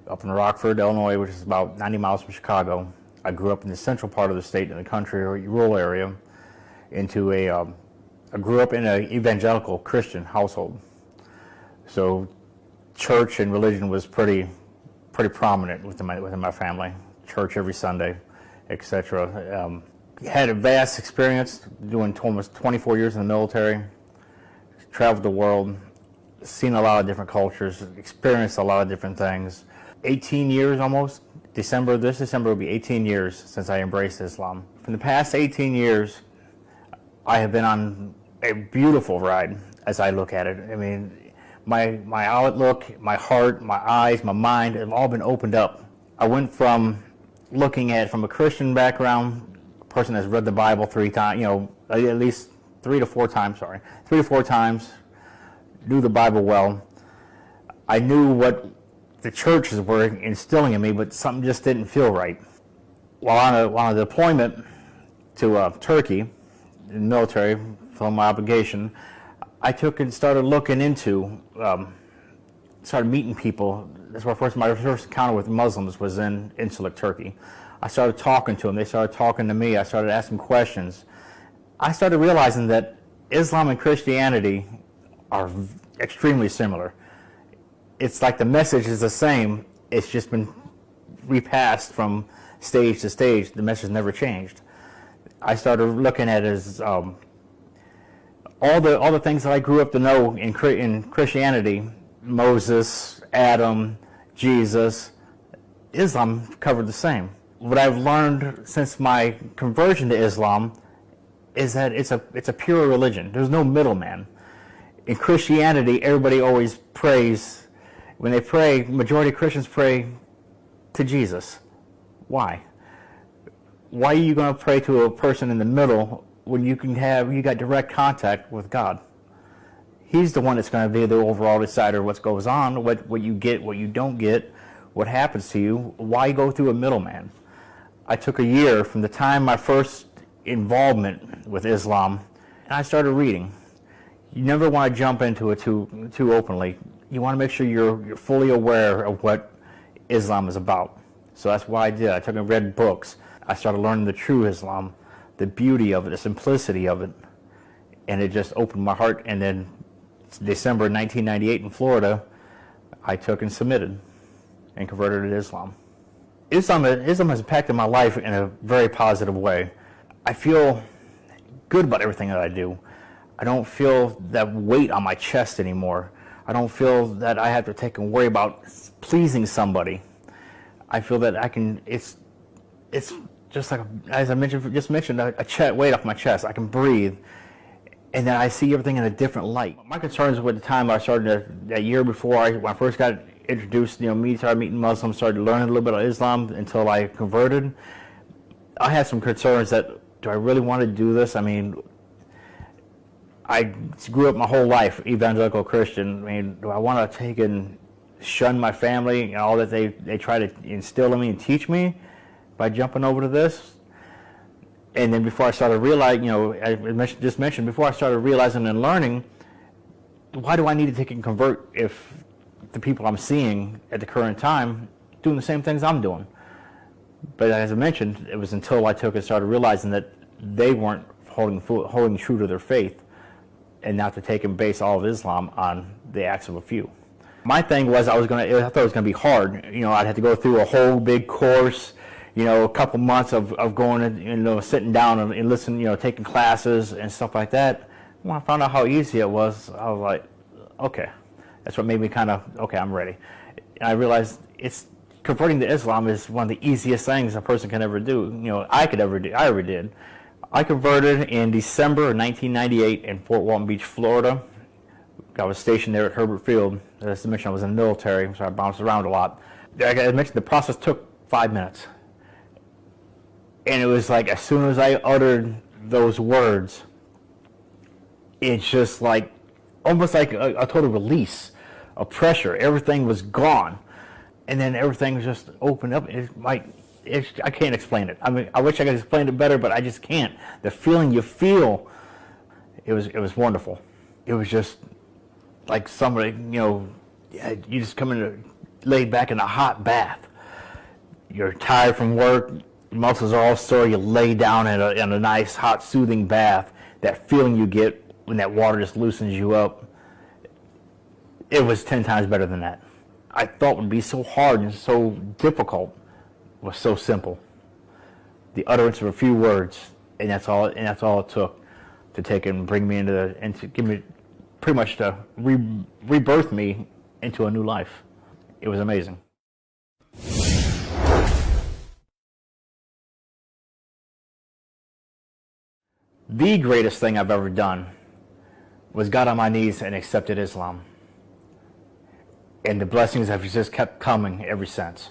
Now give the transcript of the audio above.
up in Rockford, Illinois, which is about 90 miles from Chicago. I grew up in the central part of the state, in the country or rural area, I grew up in an evangelical Christian household. So church and religion was pretty prominent within my family. Church every Sunday, etc. Had a vast experience doing almost 24 years in the military, traveled the world, seen a lot of different cultures, experienced a lot of different things. 18 years almost. This December will be 18 years since I embraced Islam. For the past 18 years, I have been on a beautiful ride as I look at it. I mean, my outlook, my heart, my eyes, my mind have all been opened up. I went from looking at it from a Christian background, a person that's read the Bible 3 times, at least 3 to 4 times, 3 to 4 times, knew the Bible well. I knew what the churches were instilling in me, but something just didn't feel right. While on a deployment to Turkey, in the military, for my obligation, I took and started looking into, started meeting people. That's where my first encounter with Muslims was in insular Turkey. I started talking to them. They started talking to me. I started asking questions. I started realizing that Islam and Christianity are extremely similar. It's like the message is the same. It's just been repassed from stage to stage. The message never changed. I started looking at it as all the things that I grew up to know in Christianity, Moses, Adam, Jesus, Islam covered the same. What I've learned since my conversion to Islam is that it's a pure religion. There's no middleman. In Christianity, everybody always prays. When they pray, majority of Christians pray to Jesus. Why? Why are you going to pray to a person in the middle when you got direct contact with God? He's the one that's going to be the overall decider of what goes on, what you get, what you don't get, what happens to you. Why go through a middleman? I took a year from the time my first involvement with Islam, and I started reading. You never want to jump into it too openly. You want to make sure you're fully aware of what Islam is about. So that's what I did. I took and read books. I started learning the true Islam, the beauty of it, the simplicity of it, and it just opened my heart. And then December 1998 in Florida, I took and submitted and converted to Islam. Islam has impacted my life in a very positive way. I feel good about everything that I do. I don't feel that weight on my chest anymore. I don't feel that I have to take and worry about pleasing somebody. I feel that I can, it's just like, as I mentioned, a weight off my chest. I can breathe, and then I see everything in a different light. My concerns with the time I started, that year before, when I first got introduced, started meeting Muslims, started learning a little bit of Islam until I converted. I had some concerns that, do I really want to do this? I mean, I grew up my whole life evangelical Christian. I mean, do I want to take and shun my family and all that they try to instill in me and teach me by jumping over to this? And then before I started realizing, before I started realizing and learning, why do I need to take and convert if the people I'm seeing at the current time doing the same things I'm doing? But as I mentioned, it was until I took and started realizing that they weren't holding true to their faith, and not to take and base all of Islam on the acts of a few. My thing was I thought it was going to be hard. I'd have to go through a whole big course, a couple months of going and sitting down and listening, taking classes and stuff like that. When I found out how easy it was, I was like, okay. That's what made me okay, I'm ready. And I realized converting to Islam is one of the easiest things a person can ever do. I ever did. I converted in December of 1998 in Fort Walton Beach, Florida. I was stationed there at Herbert Field. As I mentioned, I was in the military, so I bounced around a lot. Like I mentioned, the process took 5 minutes. And it was like, as soon as I uttered those words, it's just like, almost like a total release of pressure. Everything was gone. And then everything was just opened up. I can't explain it. I mean, I wish I could explain it better, but I just can't. The feeling you feel, it was wonderful. It was just like somebody, you just come into laid back in a hot bath. You're tired from work, your muscles are all sore, you lay down in a nice, hot, soothing bath. That feeling you get when that water just loosens you up, it was 10 times better than that. I thought would be so hard and so difficult was so simple. The utterance of a few words, and that's all it took to take and bring me and to give me pretty much to rebirth me into a new life. It was amazing. The greatest thing I've ever done was got on my knees and accepted Islam. And the blessings have just kept coming ever since.